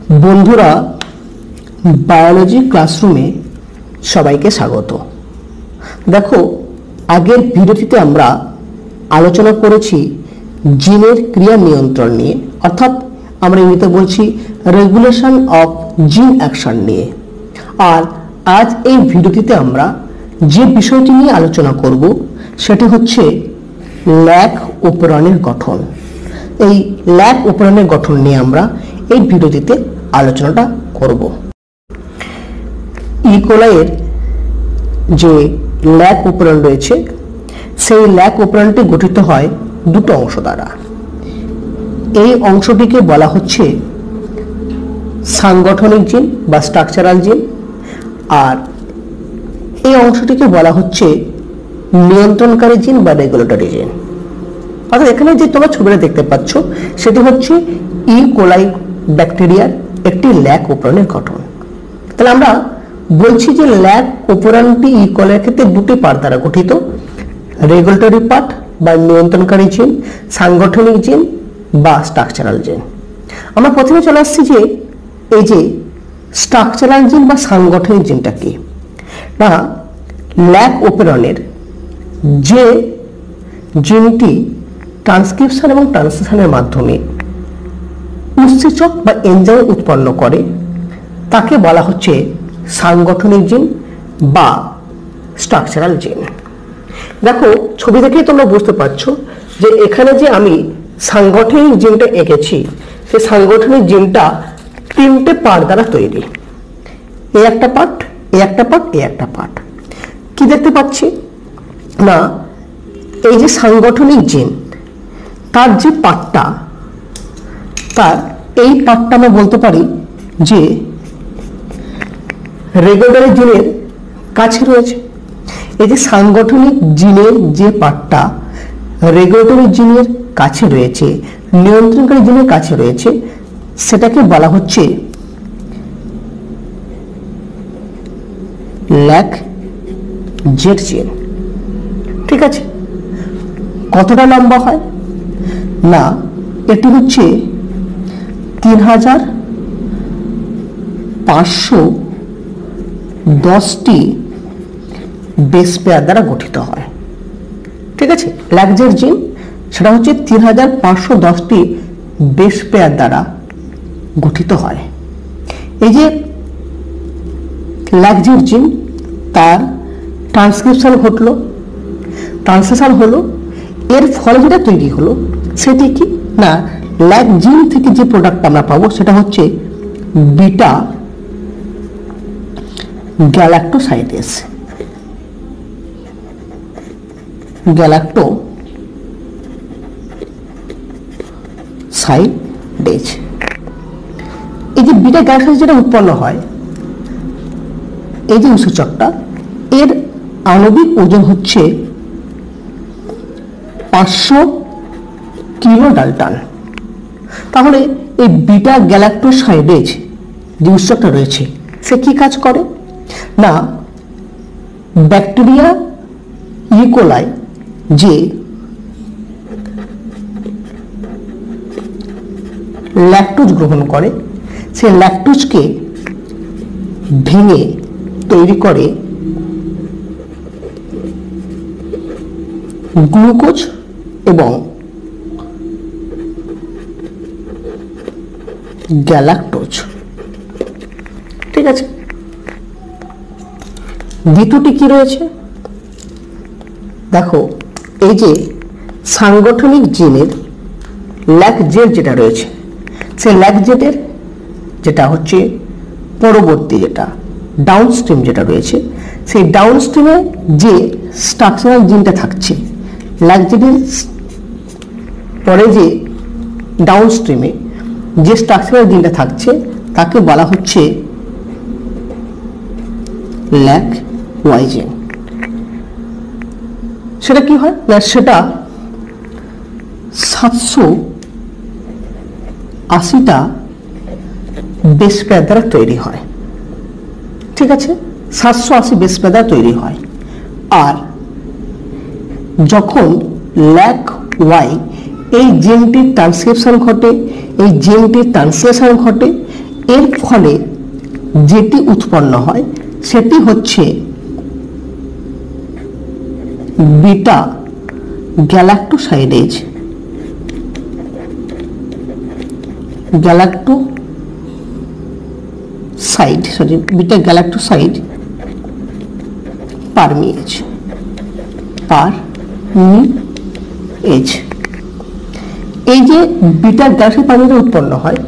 বন্ধুরা, বায়োলজি ক্লাসরুমে সবাইকে স্বাগত। দেখো, আগের ভিডিওটিতে আমরা আলোচনা করেছি জিনের ক্রিয়া নিয়ন্ত্রণ নিয়ে, অর্থাৎ আমরা ইংরেজিতে বলছি রেগুলেশন অফ জিন অ্যাকশন নিয়ে। আর আজ এই ভিডিওটিতে আমরা যে বিষয়টি নিয়ে আলোচনা করব সেটি হচ্ছে ল্যাক উপরণের গঠন। এই ল্যাক উপরণের গঠন নিয়ে আমরা এই ভিডিওটিতে আলোচনাটা করব। ইকোলাইয়ের যে ল্যাক উপরণ রয়েছে সেই ল্যাক উপরণটি গঠিত হয় দুটো অংশ দ্বারা। এই অংশটিকে বলা হচ্ছে সাংগঠনিক জিন বা স্ট্রাকচারাল জিন, আর এই অংশটিকে বলা হচ্ছে নিয়ন্ত্রণকারী জিন বা রেগুলেটরি জিন। অর্থাৎ এখানে যে তোমরা ছবিটা দেখতে পাচ্ছ সেটি হচ্ছে ইকোলাই ব্যাকটেরিয়ার একটি ল্যাক উপরণের গঠন। তাহলে আমরা বলছি যে ল্যাক উপরণটি ইকোলাইয়ের ক্ষেত্রে দুটি পার্ট দ্বারা গঠিত, রেগুলেটরি পার্ট বা নিয়ন্ত্রণকারী জিন, সাংগঠনিক জিন বা স্ট্রাকচারাল জিন। আমরা প্রথমে চলে আসছি যে এই যে স্ট্রাকচারাল জিন বা সাংগঠনিক জিনটা কি না, ল্যাক উপরণের যে জিনটি ট্রান্সক্রিপশন এবং ট্রান্সলেশনের মাধ্যমে উৎসেচক বা এনজাইম উৎপন্ন করে তাকে বলা হচ্ছে সাংগঠনিক জিন বা স্ট্রাকচারাল জিন। দেখো, ছবি দেখেই তোমরা বুঝতে পারছো যে এখানে যে আমি সাংগঠনিক জিনটা এঁকেছি সেই সাংগঠনিক জিনটা তিনটে পার্ট দ্বারা তৈরি। এই একটা পার্ট, এই একটা পার্ট, এই একটা পার্ট। কি দেখতে পাচ্ছি না, এই যে সাংগঠনিক জিন তার যে পার্টটা, তার এই পার্টটা আমরা বলতে পারি যে রেগুলেটরি জিনের কাছে রয়েছে। এই যে সাংগঠনিক জিনের যে পার্টটা রেগুলেটরি জিনের কাছে রয়েছে, নিয়ন্ত্রণকারী জিনের কাছে রয়েছে, সেটাকে বলা হচ্ছে ল্যাক জেড জিন। ঠিক আছে, কতটা লম্বা হয় না, এটি হচ্ছে 3510টি বেস পেয়ার দ্বারা গঠিত হয়। ঠিক আছে, ল্যাক জেড জিন সেটা হচ্ছে 3510টি বেস পেয়ার দ্বারা গঠিত হয়। এই যে ল্যাক জেড জিন, তার ট্রান্সক্রিপশন ঘটলো, ট্রান্সলেশন হলো, এর ফলে যেটা তৈরি হলো সেটি কি না, ল্যাক জিন থেকে যে প্রোডাক্ট আমরা পাবো সেটা হচ্ছে বিটা গ্যালাক্টোসাইডেস। গ্যালাক্টোসাইডেজ, এই যে বিটা গ্যালাক্টোসাইডেজ যেটা উৎপন্ন হয়, এই যে উৎসেচকটা, এর আণবিক ওজন হচ্ছে 500 কিলো ডালটন। তাহলে এই বিটা গ্যালাক্টোসাইডেজ যে উৎসেচকটা রয়েছে সে কি কাজ করে না, ব্যাকটেরিয়া ইকোলাই যে ল্যাকটোজ গ্রহণ করে সেই ল্যাকটোজকে ভেঙে তৈরি করে গ্লুকোজ এবং গ্যালাক্টোজ। ঠিক আছে, দ্বিতীয়টি কি রয়েছে দেখো, এই যে সাংগঠনিক জিনের ল্যাক জেড যেটা রয়েছে সেই ল্যাক জেডের যেটা হচ্ছে পরবর্তী যেটা ডাউনস্ট্রিম যেটা রয়েছে, সেই ডাউনস্ট্রিমে যে স্ট্রাকচারাল জিনটা থাকছে, ল্যাক জেডের পরে যে ডাউনস্ট্রিমে যে স্ট্রাকচারাল জিনটা থাকছে তাকে বলা হচ্ছে ল্যাক ওয়াই জিন। সেটা কি হয় না, সেটা 780টা বেস পেয়ার দ্বারা তৈরি হয়। ঠিক আছে, 780 বেস পেয়ার দ্বারা তৈরি হয়। আর যখন ল্যাক ওয়াই এই জিনটির ট্রান্সক্রিপশন ঘটে, এই জিনটির ট্রান্সলেশন ঘটে এর ফলে যেটি উৎপন্ন হয় সেটি হচ্ছে বিটা গ্যালাক্টোসাইডেজ বিটা গ্যালাক্টোসাইড পারমিয়েজ এই যে বিটা গ্যালাক্টোসাইড পারমিয়েজ উৎপন্ন হয়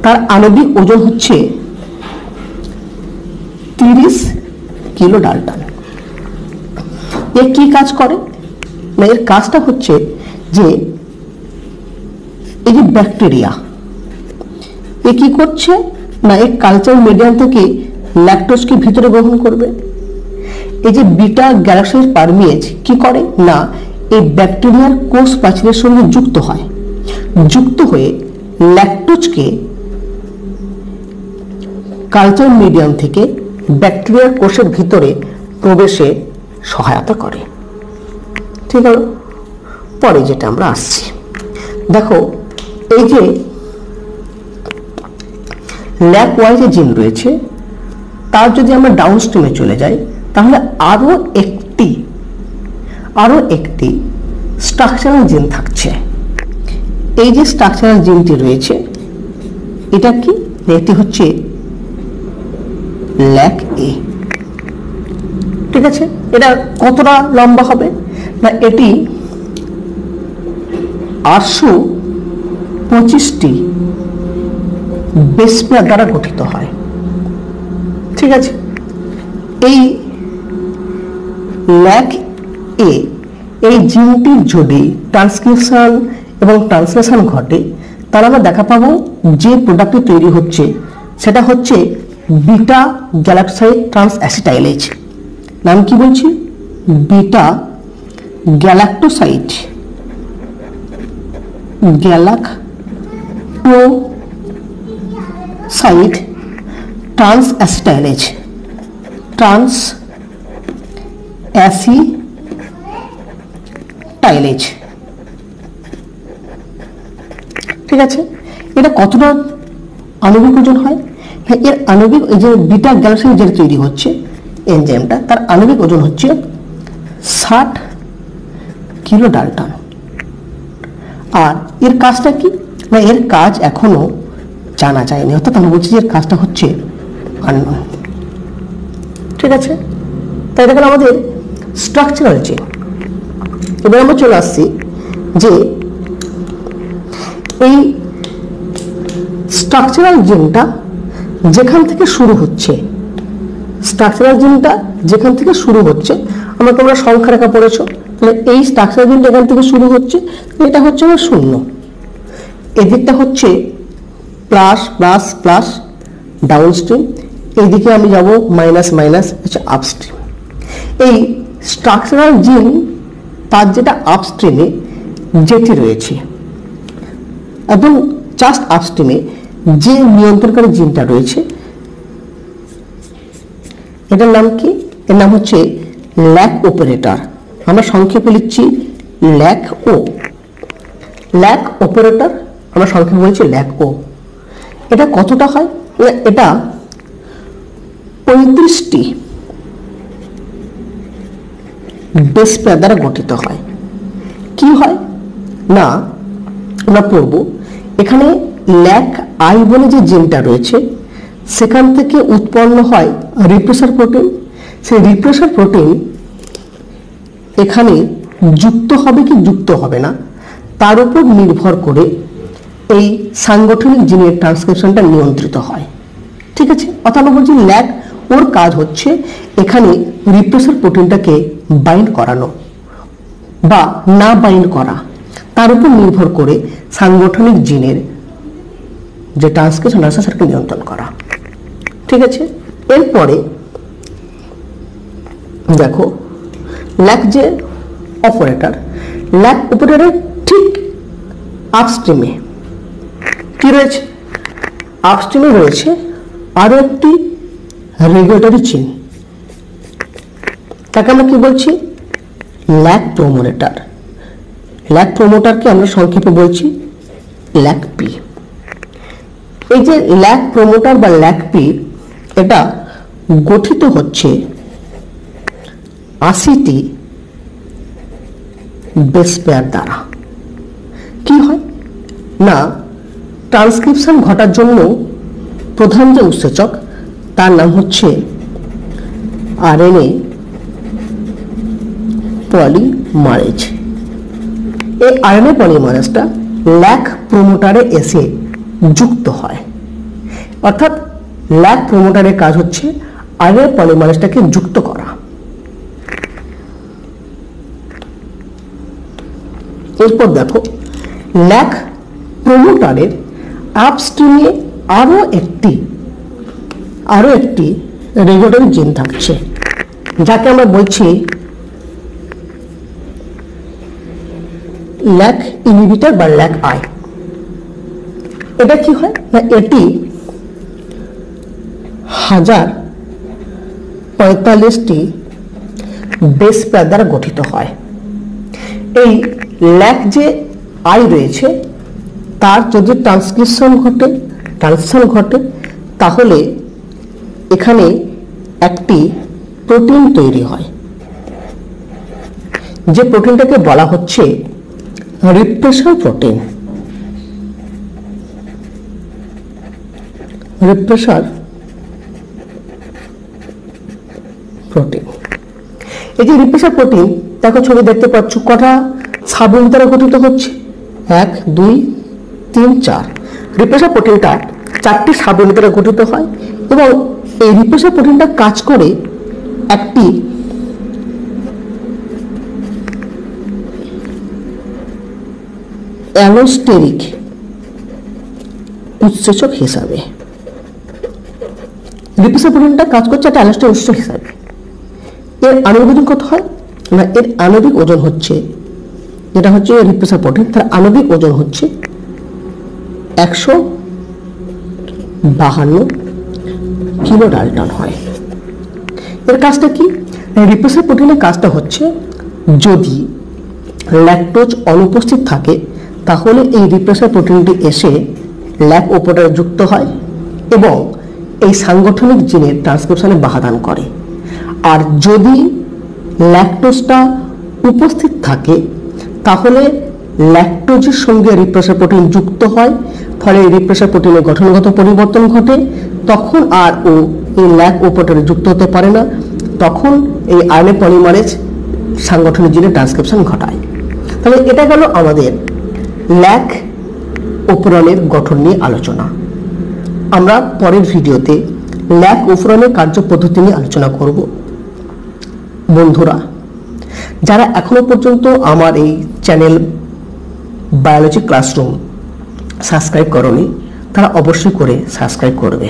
তার আণবিক ওজন হচ্ছে 30 কিলো ডাল্টন। এর কি কাজ করে না, এর কাজটা হচ্ছে যে এই যে ব্যাকটেরিয়া এ কি করছে না, এই কালচার মিডিয়াম থেকে ল্যাকটোজকে ভিতরে গ্রহণ করবে। এই যে বিটা গ্যালাক্টোসাইড পারমিয়েজ কি করে না, এই ব্যাকটেরিয়ার কোষ প্রাচীরের সঙ্গে যুক্ত হয়ে ল্যাকটোজকে কালচার মিডিয়াম থেকে ব্যাকটেরিয়ার কোষের ভিতরে প্রবেশে সহায়তা করে। ঠিক আছে, পরে যেটা আমরা আসছি, দেখো এই যে ল্যাক ওয়াই যে জিন রয়েছে তার যদি আমরা ডাউনস্ট্রিমে চলে যাই তাহলে আরো একটি স্ট্রাকচারাল জিন থাকছে। এই যে স্ট্রাকচারাল জিনটি রয়েছে এটা কি, এটি হচ্ছে ল্যাক এ। ঠিক আছে, এটা কতটা লম্বা হবে না, এটি 825টি বেস পেয়ার দ্বারা গঠিত হয়। ঠিক আছে, এই ল্যাক এ এই জিনটির যদি ট্রান্সক্রিপশন এবং ট্রান্সলেশন ঘটে তাহলে আমরা দেখা পাবো যে প্রোডাক্টটি তৈরি হচ্ছে সেটা হচ্ছে বিটা গ্যালাক্টোসাইড ট্রান্স অ্যাসিটাইলেজ। নাম কি বলছি, বিটা গ্যালাক্টোসাইড ট্রান্স অ্যাসিটাইলেজ ঠিক আছে, এটা কতটা আণবিক ওজন হয়, এর আণবিক এই যে বিটা গ্যালাক্টোসাইড যেটা তৈরি হচ্ছে এনজাইমটা তার আণবিক ওজন হচ্ছে 60 কিলো ডাল্টন। আর এর কাজটা কি না, এর কাজ এখনো জানা যায়নি, অর্থাৎ আমরা বলছি যে এর কাজটা হচ্ছে আননোন। ঠিক আছে, তাই দেখেন আমাদের স্ট্রাকচারাল চেন। এবার আমরা চলে আসছি যে এই স্ট্রাকচারাল জিনটা যেখান থেকে শুরু হচ্ছে, আমরা তোমরা সংখ্যা রেখা পড়েছো, তাহলে এই স্ট্রাকচারাল জিনটা এখান থেকে শুরু হচ্ছে, এটা হচ্ছে আমার 0, এদিকটা হচ্ছে প্লাস প্লাস প্লাস ডাউনস্ট্রিম, এইদিকে আমি যাব মাইনাস মাইনাস হচ্ছে আপস্ট্রিম। এই স্ট্রাকচারাল জিন তার যেটা আপস্ট্রিমে যেটি রয়েছে এবং জাস্ট আপস্ট্রিমে যে নিয়ন্ত্রণকারী জিনটা রয়েছে এটার নাম কি, এর নাম হচ্ছে ল্যাক অপারেটর। আমরা সংক্ষেপে লিখছি ল্যাক অপারেটর, আমরা সংক্ষেপে বলছি ল্যাক ও। এটা কতটা হয়, এটা 35টি বেস পেয়ার দ্বারা গঠিত হয়। কি হয় না, আমরা পড়ব এখানে ল্যাক আই বলে যে জিনটা রয়েছে সেখান থেকে উৎপন্ন হয় রিপ্রেসার প্রোটিন। সেই রিপ্রেসার প্রোটিন এখানে যুক্ত হবে কি যুক্ত হবে না তার উপর নির্ভর করে এই সাংগঠনিক জিনের ট্রান্সক্রিপশনটা নিয়ন্ত্রিত হয়। ঠিক আছে, অর্থাৎ আমরা বলছি ল্যাক ওর কাজ হচ্ছে এখানে রিপ্রেসার প্রোটিনটাকে বাইন্ড করানো বা না বাইন্ড করা, তার উপর নির্ভর করে সাংগঠনিক জিনের যে ট্রান্সক্রিপশন আছে সেটাকে নিয়ন্ত্রণ করা। ঠিক আছে, এরপরে দেখো ল্যাক যে অপারেটরের ঠিক আপস্ট্রিমে কি রয়েছে, আপস্ট্রিমে রয়েছে আরো একটি রেগুলেটরি চেইন, তাকে আমরা কি বলছি ল্যাক প্রমোটারকে আমরা সংক্ষেপে বলছি ল্যাক পি। এই যে ল্যাক প্রমোটার বা ল্যাকপি, এটা গঠিত হচ্ছে 80টি বেস পেয়ার দ্বারা। কি হয় না, ট্রান্সক্রিপশন ঘটার জন্য প্রধান যে উৎসেচক তার নাম হচ্ছে আরএনএ পলিমারেজ। এই আরএনএ পলিমারেজটা ল্যাক প্রমোটারে এসে যুক্ত হয়, অর্থাৎ ল্যাক প্রমোটারের কাজ হচ্ছে আরএনএ পলিমারেজটাকে যুক্ত করা। এরপর দেখো, ল্যাক প্রমোটারের আপস্ট্রিমে আরো একটি রেগুলেটরি জিন থাকছে, যাকে আমরা বলছি ল্যাক ইনহিবিটর বা ল্যাক আই। এটা কি হয় না, এটি 1045টি বেস পেয়ার দ্বারা গঠিত হয়। এই ল্যাক যে আই রয়েছে তার যদি ট্রান্সক্রিপশন ঘটে তাহলে এখানে একটি প্রোটিন তৈরি হয়, যে প্রোটিনটাকে বলা হচ্ছে রিপ্রেসার প্রোটিন। এই যে রিপ্রেসার প্রোটিন, দেখো ছবি দেখতে পাচ্ছ কটা সাবইউনিট দ্বারা গঠিত হচ্ছে, 1 2 3 4। রিপ্রেসার প্রোটিনটা 4টি সাবইউনিট দ্বারা গঠিত হয় এবং এই রিপ্রেসার প্রোটিনটা কাজ করে একটি অ্যালোস্টেরিক উৎসেচক হিসাবে। রিপ্রেসার প্রোটিনটা কাজ করছে একটা অ্যালোস্টেরিক উৎসেচক হিসাবে। এর আণবিক ওজন কত হয় না, এর আণবিক ওজন হচ্ছে, যেটা হচ্ছে রিপ্রেসার প্রোটিন, তার আণবিক ওজন হচ্ছে 152 কিলো ডালটন হয়। এর কাজটা কি, রিপ্রেসার প্রোটিনের কাজটা হচ্ছে যদি ল্যাকটোজ অনুপস্থিত থাকে তাহলে এই রিপ্রেসার প্রোটিনটি এসে ল্যাক ওপোটারে যুক্ত হয় এবং এই সাংগঠনিক জিনের ট্রান্সক্রিপশনে বাধা দান করে। আর যদি ল্যাকটোজটা উপস্থিত থাকে তাহলে ল্যাকটোজের সঙ্গে রিপ্রেসার প্রোটিন যুক্ত হয়, ফলে রিপ্রেসার প্রোটিনের গঠনগত পরিবর্তন ঘটে, তখন আর ও এই ল্যাক ওপোটারে যুক্ত হতে পারে না, তখন এই আরএনএ পলিমারেজ সাংগঠনিক জিনের ট্রান্সক্রিপশন ঘটায়। তাহলে এটা গেল আমাদের ল্যাক ওপরনের গঠন নিয়ে আলোচনা। আমরা পরের ভিডিওতে ল্যাক ওপরনের কার্যপদ্ধতি নিয়ে আলোচনা করব। বন্ধুরা, যারা এখনো পর্যন্ত আমার এই চ্যানেল বায়োলজি ক্লাসরুম সাবস্ক্রাইব করনি, তারা অবশ্যই করে সাবস্ক্রাইব করবে।